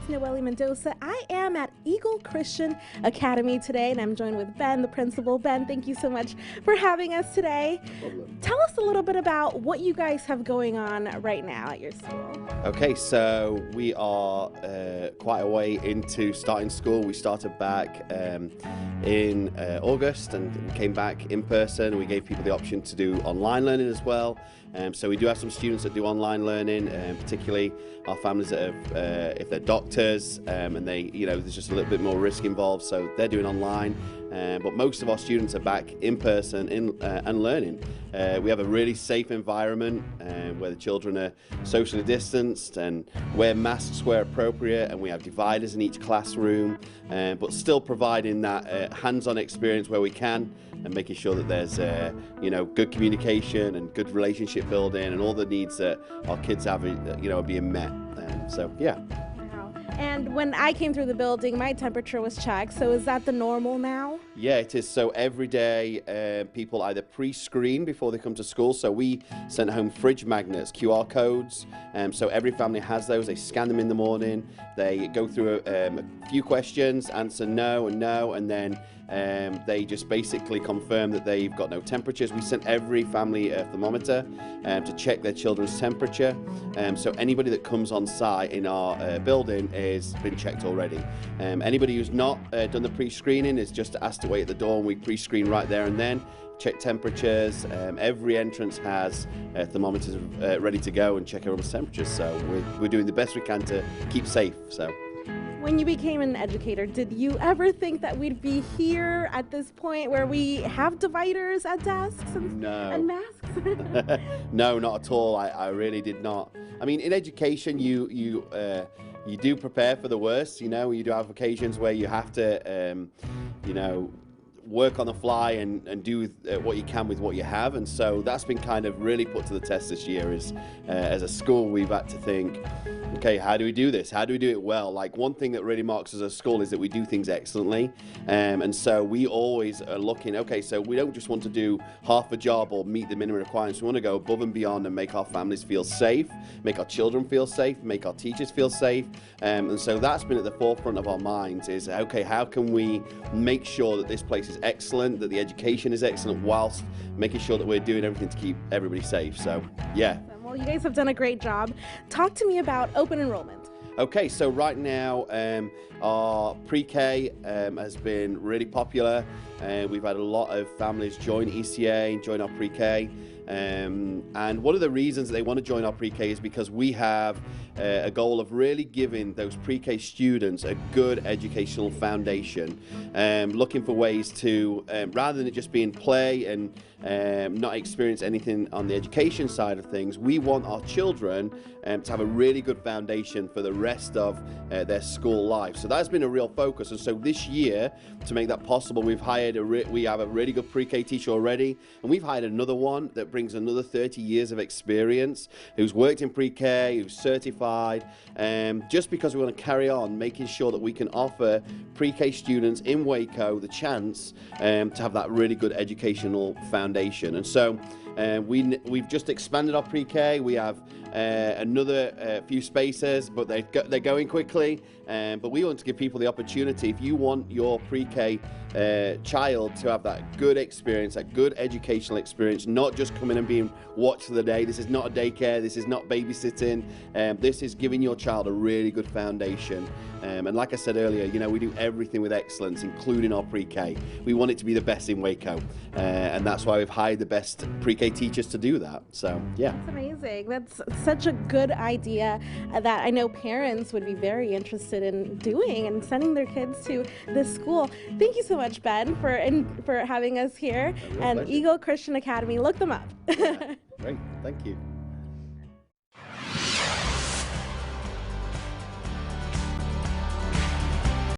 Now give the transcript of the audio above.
is Noelle Mendoza. I am at Eagle Christian Academy today, and I'm joined with Ben, the principal. Ben, thank you so much for having us today. No problem. Tell us a little bit about what you guys have going on right now at your school. Okay, so we are quite a way into starting school. We started back in August and came back in person. We gave people the option to do online learning as well. So we do have some students that do online learning, particularly our families that have, if they're doctors and they, there's just a little bit more risk involved, so they're doing online. But most of our students are back in person and learning. We have a really safe environment where the children are socially distanced and wear masks where appropriate, and we have dividers in each classroom, but still providing that hands-on experience where we can, and making sure that there's good communication and good relationship building, and all the needs that our kids have are being met. So yeah. And when I came through the building, my temperature was checked. So is that the normal now? Yeah, it is. So every day, people either pre-screen before they come to school. So we sent home fridge magnets, QR codes. So every family has those. They scan them in the morning. They go through a few questions, answer no and no, and then they just basically confirm that they've got no temperatures. We sent every family a thermometer to check their children's temperature. So anybody that comes on site in our building has been checked already. Anybody who's not done the pre-screening is just asked to wait at the door, and we pre-screen right there and then. Check temperatures. Every entrance has thermometers ready to go and check everyone's temperatures. So we're doing the best we can to keep safe. So. When you became an educator, did you ever think that we'd be here at this point where we have dividers at desks and masks? No, not at all. I really did not. I mean, in education, you do prepare for the worst. You do have occasions where you have to, work on the fly and do what you can with what you have. And so that's been kind of really put to the test this year. Is as a school, we've had to think, okay, how do we do this? How do we do it well? Like, one thing that really marks us as a school is that we do things excellently. And so we always are looking, okay, so we don't just want to do half a job or meet the minimum requirements. We want to go above and beyond and make our families feel safe, make our children feel safe, make our teachers feel safe. And so that's been at the forefront of our minds is, okay, how can we make sure that this place is excellent, that the education is excellent, whilst making sure that we're doing everything to keep everybody safe. So, yeah. Well, you guys have done a great job. Talk to me about open enrollment. Okay, so right now our pre-K has been really popular. We've had a lot of families join ECA and join our pre-K. And one of the reasons that they want to join our pre-K is because we have a goal of really giving those pre-K students a good educational foundation, looking for ways to, rather than it just being play and not experience anything on the education side of things, we want our children to have a really good foundation for the rest of their school life. So that's been a real focus. And so this year, to make that possible, we've hired we have a really good pre-K teacher already, and we've hired another one that brings another 30 years of experience, who's worked in pre-K, who's certified, just because we want to carry on making sure that we can offer pre-K students in Waco the chance to have that really good educational foundation. And so we've just expanded our pre-K. We have another few spaces, but they're going quickly. But we want to give people the opportunity, if you want your pre-K child to have that good experience, that good educational experience, not just coming and being watched for the day. This is not a daycare, this is not babysitting, this is giving your child a really good foundation. And like I said earlier, we do everything with excellence, including our pre-K. We want it to be the best in Waco, and that's why we've hired the best pre-K teachers to do that. So yeah. That's amazing. That's such a good idea that I know parents would be very interested in doing and sending their kids to this school. Thank you so much, Ben, for having us here. And pleasure. Eagle Christian Academy, look them up. Yeah, great, thank you.